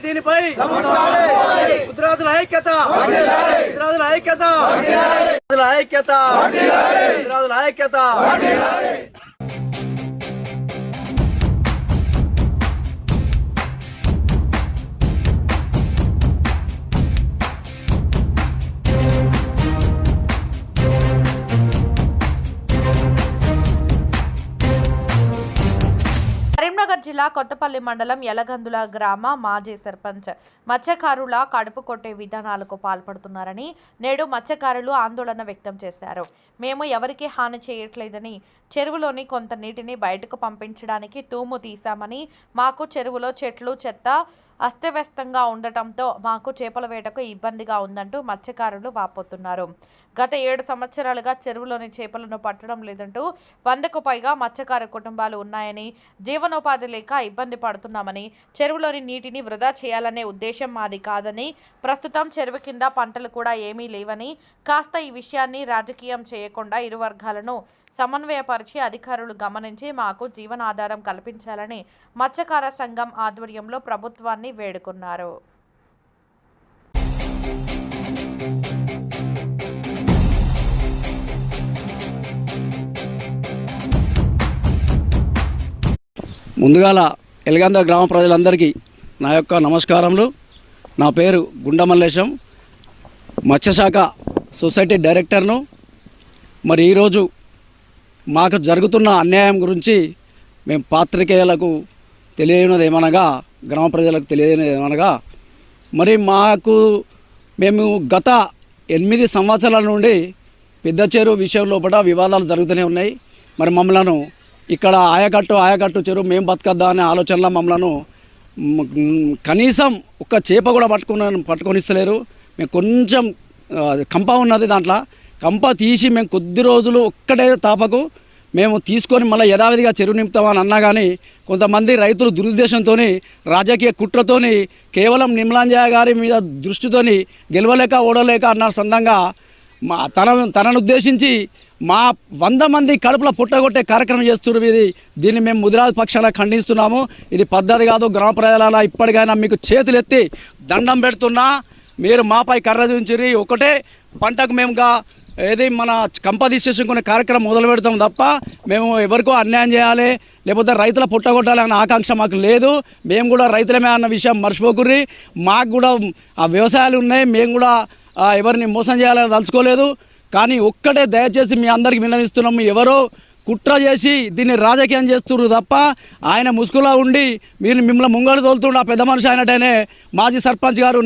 దీనిపై ముద్రాజుల ఐక్యత కరీంనగర్ జిల్లా కొత్తపల్లి మండలం యలగందుల గ్రామ మాజీ సర్పంచ్ మత్స్యకారుల కడుపు కొట్టే విధానాలకు పాల్పడుతున్నారని నేడు మత్స్యకారులు ఆందోళన వ్యక్తం చేశారు. మేము ఎవరికి హాని చేయట్లేదని, చెరువులోని కొంత నీటిని బయటకు పంపించడానికి తూము తీశామని, మాకు చెరువులో చెట్లు చెత్త అస్తవ్యస్తంగా ఉండటంతో మాకు చేపల వేటకు ఇబ్బందిగా ఉందంటూ మత్స్యకారులు వాపోతున్నారు. గత 7 సంవత్సరాలుగా చెరువులోని చేపలను పట్టడం లేదంటూ 100కు పైగా మత్స్యకార కుటుంబాలు ఉన్నాయని, జీవనోపాధి లేక ఇబ్బంది పడుతున్నామని, చెరువులోని నీటిని వృధా చేయాలనే ఉద్దేశం మాది కాదని, ప్రస్తుతం చెరువు కింద పంటలు కూడా ఏమీ లేవని, కాస్త ఈ విషయాన్ని రాజకీయం చేయకుండా ఇరు వర్గాలను సమన్వయపరిచి అధికారులు గమనించి మాకు జీవనాధారం కల్పించాలని మత్స్యకార సంఘం ఆధ్వర్యంలో ప్రభుత్వాన్ని వేడుకున్నారు. ముందుగాల యలగంద గ్రామ ప్రజలందరికీ నా యొక్క నమస్కారములు. నా పేరు గుండమల్లేశం, మత్స్యశాఖ సొసైటీ డైరెక్టర్ను. మరి ఈరోజు మాకు జరుగుతున్న అన్యాయం గురించి మేము పాత్రికేయులకు తెలియనిది ఏమనగా, గ్రామ ప్రజలకు తెలియనిది ఏమనగా, మరి మేము గత 8 సంవత్సరాల నుండి పెద్ద చెరువు విషయం లోపల వివాదాలు జరుగుతూనే ఉన్నాయి. మరి మమ్మలను ఇక్కడ ఆయకట్టు చెరువు మేము బతకద్దా అనే ఆలోచనలో మమ్మలను కనీసం ఒక్క చేప కూడా పట్టుకొనిస్తలేరు. మేము కొంచెం కంప ఉన్నది, దాంట్లో కంప తీసి మేము కొద్ది రోజులు ఒక్కటే తాపకు మేము తీసుకొని మళ్ళీ యథావిధిగా చెరువు నింపుతామని అన్నా కానీ కొంతమంది రైతులు దురుద్దేశంతో, రాజకీయ కుట్రతోని, కేవలం నిమ్మలాంజయ్య గారి మీద దృష్టితోని గెలవలేక ఓడలేక అన్న సొంతంగా తనను ఉద్దేశించి మా 100 మంది కడుపులో పుట్టగొట్టే కార్యక్రమం చేస్తున్నారు. దీన్ని మేము ముదిరాజు పక్షాన ఖండిస్తున్నాము. ఇది పద్ధతి కాదు. గ్రామ ప్రజల ఇప్పటికైనా మీకు చేతులెత్తి దండం పెడుతున్నా, మీరు మాపై కర్ర చూంచిరి. ఒకటే పంటకు మేముగా మన కంప తీసేసుకునే కార్యక్రమం మొదలు పెడతాం తప్ప మేము ఎవరికో అన్యాయం చేయాలి లేకపోతే రైతుల పుట్టగొట్టాలి అనే ఆకాంక్ష మాకు లేదు. మేము కూడా రైతులమే అన్న విషయం మర్చిపోకుర్రి. మాకు కూడా ఆ వ్యవసాయాలు ఉన్నాయి, మేము కూడా ఎవరిని మోసం చేయాలని తలుచుకోలేదు. కానీ ఒక్కటే దయచేసి మీ అందరికీ విన్నవిస్తున్నాము, ఎవరో కుట్ర చేసి దీన్ని రాజకీయం చేస్తున్నారు తప్ప ఆయన ముసుగులో ఉండి మిమ్మల్ని ముంగడు తోలుతుండు. ఆ పెద్ద మనిషి అయినట్టేనే మాజీ సర్పంచ్ గారు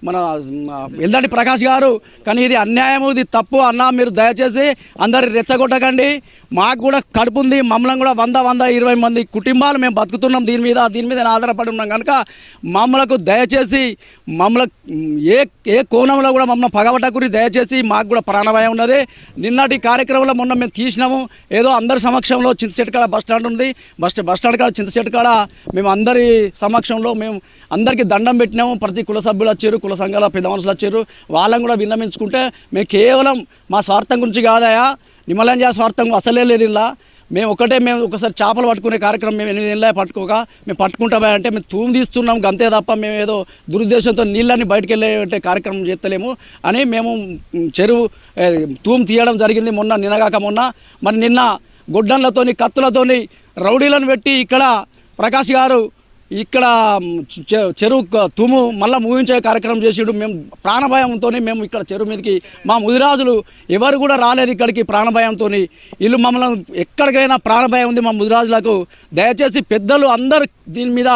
మన ఎల్దండి ప్రకాష్ గారు. కానీ ఇది అన్యాయము, ఇది తప్పు అన్న. మీరు దయచేసి అందరు రెచ్చగొట్టకండి. మాకు కూడా కడుపు ఉంది, మమ్మల్ని కూడా 100-120 మంది కుటుంబాలు మేము బతుకుతున్నాం దీని మీద ఆధారపడి ఉన్నాం కనుక మమ్మల్ని దయచేసి ఏ కోణంలో కూడా మమ్మల్ని పగబట్టకురి. దయచేసి మాకు కూడా ప్రాణభయం ఉన్నది. నిన్నటి కార్యక్రమంలో మొన్న మేము తీసినాము, ఏదో అందరి సమక్షంలో చింతచెట్టు కాడ బస్ స్టాండ్ ఉంది, బస్ స్టాండ్ కాడ చింతచెట్టు కాడ మేము అందరి సమక్షంలో మేము అందరికీ దండం పెట్టినాము. ప్రతి కుల సభ్యులు వచ్చారు, కుల సంఘాల పెద్ద మనుషులు వచ్చారు. వాళ్ళని కూడా విన్నమించుకుంటే మేము కేవలం మా స్వార్థం గురించి కాదయా, నిమ్మలంజా స్వార్థం అసలే లేదు. ఇలా మేము ఒకసారి చేపలు పట్టుకునే కార్యక్రమం మేము 8 ఏళ్ళ మేము పట్టుకుంటామా అంటే మేము తూము తీస్తున్నాం అంతే తప్ప మేము ఏదో దురుద్దేశంతో నీళ్ళని బయటకు వెళ్ళే కార్యక్రమం చేస్తలేము అని మేము చెరువు తూము తీయడం జరిగింది నిన్నగాక మొన్న. మరి నిన్న గొడ్డన్లతోని కత్తులతోని రౌడీలను పెట్టి ఇక్కడ ప్రకాష్ గారు ఇక్కడ చెరువు తుము మళ్ళీ ముగించే కార్యక్రమం చేసిండు. మేము ప్రాణభయంతో మేము ఇక్కడ చెరువు మీదకి మా ముదిరాజులు ఎవరు కూడా రాలేదు ఇక్కడికి ప్రాణభయంతో. వీళ్ళు మమ్మల్ని ఎక్కడికైనా ప్రాణభయం ఉంది మా ముదిరాజులకు. దయచేసి పెద్దలు అందరూ దీని మీద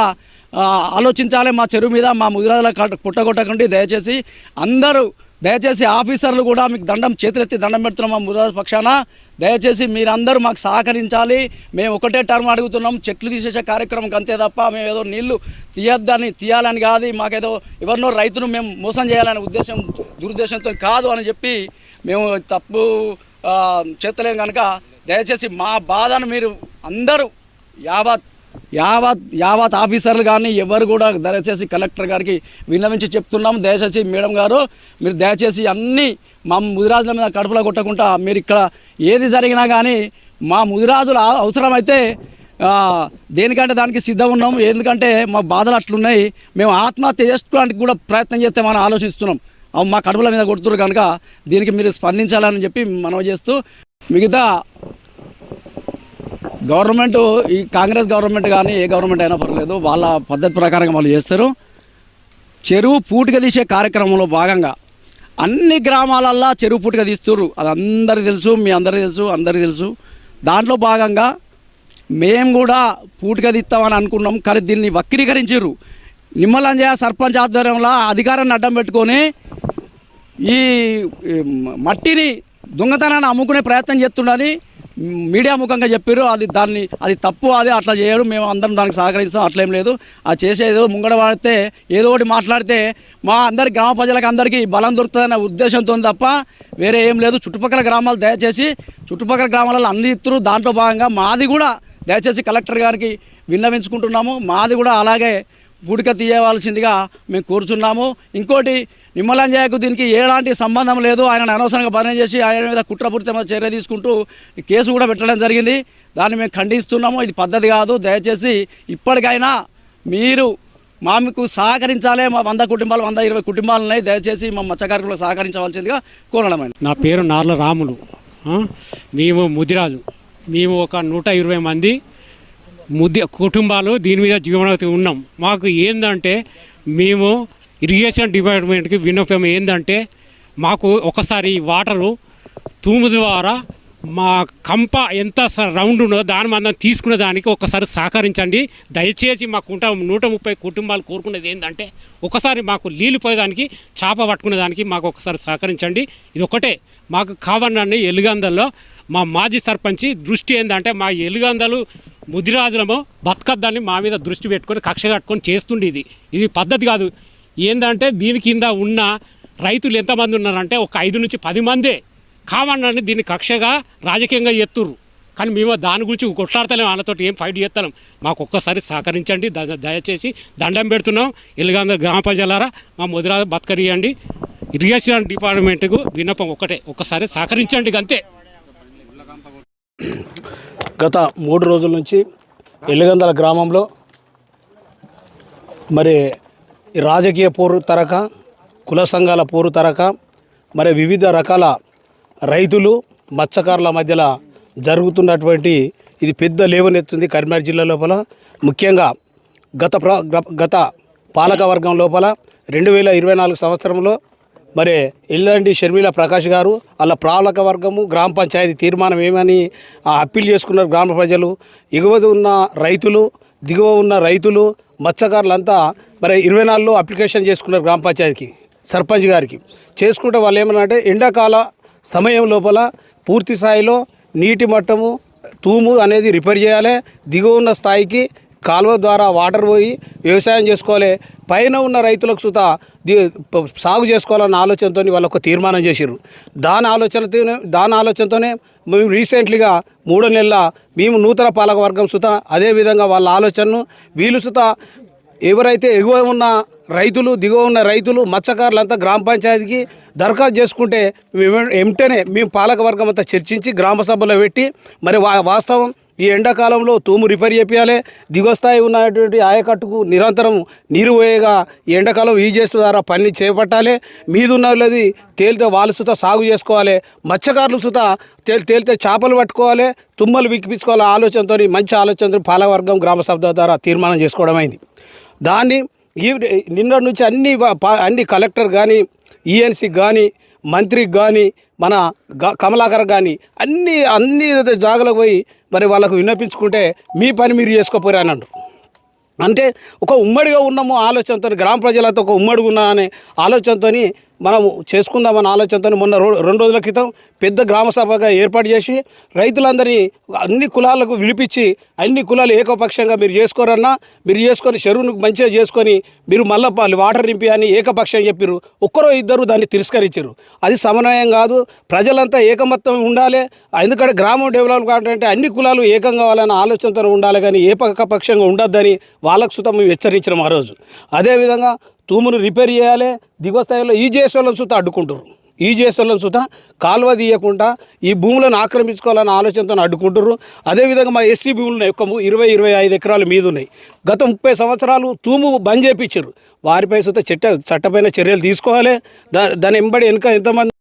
ఆలోచించాలి. మా చెరువు మీద మా ముదిరాజులకు పుట్టగొట్టకండి దయచేసి. దయచేసి ఆఫీసర్లు కూడా మీకు చేతులెత్తి దండం పెడుతున్నాం మా ముదిరాజు పక్షాన. దయచేసి మీరందరూ మాకు సహకరించాలి. మేము ఒకటే టర్మ్ అడుగుతున్నాం, చెట్లు తీసేసే కార్యక్రమం అంతే తప్ప మేము ఏదో నీళ్లు తీయాలని కాదు, మాకేదో ఎవరినో రైతును మేము మోసం చేయాలనే దురుద్దేశంతో కాదు అని చెప్పి మేము తప్పు చేస్తలేం కనుక దయచేసి మా బాధను మీరు అందరూ యావత్ ఆఫీసర్లు కానీ ఎవరు కూడా దయచేసి కలెక్టర్ గారికి విన్నవించి చెప్తున్నాము. దయచేసి మేడం గారు మీరు దయచేసి అన్నీ మా ముదిరాజుల మీద కడుపులో కొట్టకుండా మీరు ఇక్కడ ఏది జరిగినా కానీ మా ముదిరాజుల అవసరమైతే దేనికంటే దానికి సిద్ధం ఉన్నాం. ఎందుకంటే మా బాధలు అట్లున్నాయి. మేము ఆత్మహత్య చేసుకోవడానికి కూడా ప్రయత్నం చేస్తే మనం ఆలోచిస్తున్నాం. మా కడుపుల మీద కొడుతున్నారు కనుక దీనికి మీరు స్పందించాలని చెప్పి మనవి చేస్తూ, మిగతా గవర్నమెంట్, ఈ కాంగ్రెస్ గవర్నమెంట్ కానీ ఏ గవర్నమెంట్ అయినా పర్లేదు, వాళ్ళ పద్ధతి ప్రకారంగా వాళ్ళు చేస్తారు. చెరువు పూటిగా తీసే కార్యక్రమంలో భాగంగా అన్ని గ్రామాలల్లో చెరువు పూటిగా తీస్తుర్రు. అది అందరికీ తెలుసు, మీ అందరికీ తెలుసు. దాంట్లో భాగంగా మేము కూడా పూటిగా తీస్తామని అనుకున్నాం. కానీ దీన్ని వక్రీకరించారు. నిమ్మలంజయ సర్పంచ్ ఆధ్వర్యంలో అధికారాన్ని అడ్డం పెట్టుకొని ఈ మట్టిని దొంగతనాన్ని అమ్ముకునే ప్రయత్నం చేస్తుండని మీడియా ముఖంగా చెప్పారు. అది తప్పు, అది అట్లా చేయడం. మేము అందరం దానికి సహకరిస్తాం, అట్లేం లేదు. అది చేసేదో ముంగడ వాడితే ఏదో ఒకటి మాట్లాడితే మా అందరి గ్రామ ప్రజలకు అందరికీ బలం దొరుకుతుందనే ఉద్దేశంతో తప్ప వేరే ఏం లేదు. చుట్టుపక్కల గ్రామాలు దయచేసి చుట్టుపక్కల గ్రామాలలో అందిస్తారు. దాంట్లో భాగంగా మాది కూడా దయచేసి కలెక్టర్ గారికి విన్నవించుకుంటున్నాము. మాది కూడా అలాగే పూడిక తీయవలసిందిగా మేము కోరుచున్నాము. ఇంకోటి, నిమ్మలంజయ్యకు దీనికి ఎలాంటి సంబంధం లేదు. ఆయన అనవసరంగా పని చేసి ఆయన మీద కుట్రపూరితమైన చర్య తీసుకుంటూ కేసు కూడా పెట్టడం జరిగింది. దాన్ని మేము ఖండిస్తున్నాము. ఇది పద్ధతి కాదు. దయచేసి ఇప్పటికైనా మీరు మాకు సహకరించాలి. మా 100 కుటుంబాలు 120 కుటుంబాలు ఉన్నాయి. దయచేసి మా మత్స్యకారులకు సహకరించవలసిందిగా కోరడమైంది. నా పేరు నార్ల రాములు. మేము ముదిరాజు. మేము ఒక 120 మంది కుటుంబాలు దీని మీద జీవనోపాధి ఉన్నాం. మాకు ఏందంటే మేము ఇరిగేషన్ డిపార్ట్మెంట్కి విన్నపం ఏంటంటే మాకు ఒకసారి వాటరు తూము ద్వారా మా కంప ఎంత రౌండ్ ఉన్నదో దాని మనం తీసుకునే దానికి ఒకసారి సహకరించండి. దయచేసి మాకు 130 కుటుంబాలు కోరుకునేది ఏంటంటే ఒకసారి మాకు నీళ్ళు పోయేదానికి, చేప పట్టుకునే దానికి మాకు ఒకసారి సహకరించండి. ఇది ఒకటే మాకు కావాలని ఎలుగందల్లో మా మాజీ సర్పంచి దృష్టి ఏంటంటే మా ఎలుగందలు ముదిరాజులము బతకద్దని మా మీద దృష్టి పెట్టుకొని కక్ష కట్టుకొని చేస్తుండే. ఇది పద్ధతి కాదు. ఏంటంటే దీని కింద ఉన్న రైతులు ఎంతమంది ఉన్నారంటే ఒక 5 నుంచి 10 మందే కావాలని దీన్ని కక్షగా రాజకీయంగా ఎత్తుర్రు. కానీ మేము దాని గురించి కొట్లాడతలేము, వాళ్ళతో ఏం ఫైట్ చేస్తలేం. మాకు ఒక్కసారి సహకరించండి. దయచేసి దండం పెడుతున్నాం. ఎలుగంద గ్రామ ప్రజలారా మా ముదిరాజు బతకనియండి. ఇరిగేషన్ డిపార్ట్మెంట్కు విన్నపం ఒక్కసారి సహకరించండి అంతే. గత 3 రోజుల నుంచి ఎలుగందల గ్రామంలో మరి రాజకీయ పోరు తరక, కుల సంఘాల పోరు తరక, మరి వివిధ రకాల రైతులు మత్స్యకారుల మధ్యలో జరుగుతున్నటువంటి ఇది పెద్ద లేవనెత్తుంది కరీంనగర్ జిల్లా లోపల. ముఖ్యంగా గత పాలక వర్గం లోపల 2024 సంవత్సరంలో మరి ఎల్లండి షర్మిల ప్రకాష్ గారు అలా పాలక వర్గము గ్రామ పంచాయతీ తీర్మానం ఏమని అప్పీల్ చేసుకున్నారు గ్రామ ప్రజలు. ఎగువ ఉన్న రైతులు, దిగువ ఉన్న రైతులు, మత్స్యకారులంతా మరి 24లో అప్లికేషన్ చేసుకున్నారు గ్రామ పంచాయతీకి, సర్పంచ్ గారికి. చేసుకుంటే వాళ్ళు ఏమన్నారంటే ఎండాకాల సమయం లోపల పూర్తి స్థాయిలో నీటి మట్టము తూము అనేది రిపేర్ చేయాలి. దిగువ ఉన్న స్థాయికి కాలువ ద్వారా వాటర్ పోయి వ్యవసాయం చేసుకోవాలి. పైన ఉన్న రైతులకు సుత సాగు చేసుకోవాలన్న ఆలోచనతో వాళ్ళు ఒక తీర్మానం చేసిర్రు. దాని ఆలోచనతోనే మేము రీసెంట్లీగా 3 నెలల మేము నూతన పాలక వర్గం సుత అదేవిధంగా వాళ్ళ ఆలోచనను వీళ్ళు సుత ఎవరైతే ఎగువ ఉన్న రైతులు, దిగువ ఉన్న రైతులు, మత్స్యకారులంతా గ్రామ పంచాయతీకి దరఖాస్తు చేసుకుంటే వెంటనే మేము పాలక వర్గం అంతా చర్చించి గ్రామ సభలో పెట్టి మరి వాస్తవం ఈ ఎండాకాలంలో తూము రిపేర్ చేయాలి. దిగువస్థాయి ఉన్నటువంటి ఆయకట్టుకు నిరంతరం నీరు పోయేగా ఈ ఎండాకాలం ఈజీఎస్ ద్వారా పని చేపట్టాలి. మీదున్నది తేలితే వాళ్ళు సుత సాగు చేసుకోవాలి. మత్స్యకారులు సుత తేలితే చేపలు పట్టుకోవాలి, తుమ్మలు విక్కిపించుకోవాలి. ఆలోచనతో మంచి ఆలోచనతో పాలకవర్గం గ్రామ సభ ద్వారా తీర్మానం చేసుకోవడం అయింది. దాన్ని నిన్న నుంచి అన్ని కలెక్టర్ కానీ, ఈఎన్సీకి కానీ, మంత్రికి కానీ, మన కమలాకర్ కానీ అన్ని జాగాలకు పోయి మరి వాళ్ళకు విన్నపించుకుంటే మీ పని మీరు చేసుకోపోరా అని అంటారు. అంటే ఒక ఉమ్మడిగా ఉన్నాము ఆలోచనతో, గ్రామ ప్రజలతో ఒక ఉమ్మడిగా ఉన్నా అనే ఆలోచనతో మనము చేసుకుందామన్న ఆలోచనతో మొన్న 2 రోజుల క్రితం పెద్ద గ్రామ సభగా ఏర్పాటు చేసి రైతులందరినీ అన్ని కులాలకు విలిపించి అన్ని కులాలు ఏకపక్షంగా మీరు చేసుకోరన్నా మీరు చేసుకొని చెరువును మంచిగా చేసుకొని మీరు మళ్ళీ వాటర్ నింపి అని ఏకపక్షం చెప్పారు. ఒక్కరో ఇద్దరు దాన్ని తిరస్కరించారు. అది సమన్వయం కాదు. ప్రజలంతా ఏకమత్తం ఉండాలి. ఎందుకంటే గ్రామం డెవలప్ కావాలంటే అన్ని కులాలు ఏకం కావాలన్న ఆలోచనతో ఉండాలి, కానీ ఏకపక్షంగా ఉండొద్దని వాళ్ళకు సుతం మేము హెచ్చరించడం ఆ రోజు. అదేవిధంగా తూమును రిపేర్ చేయాలి. దిగువ స్థాయిలో ఈజీఎస్ వాళ్ళని సుత అడ్డుకుంటారు. ఈజీఎస్ వాళ్ళని సుతా కాలువ తీయకుండా ఈ భూములను ఆక్రమించుకోవాలన్న ఆలోచనతో అడ్డుకుంటారు. అదేవిధంగా మా ఎస్సీ భూములు ఒక 20-25 ఎకరాల మీద ఉన్నాయి. గత 30 సంవత్సరాలు తూము బంద్ చేయించారు. వారిపై సుతా చట్టపైన చర్యలు తీసుకోవాలి. దాని వెంబడి వెనుక ఎంతమంది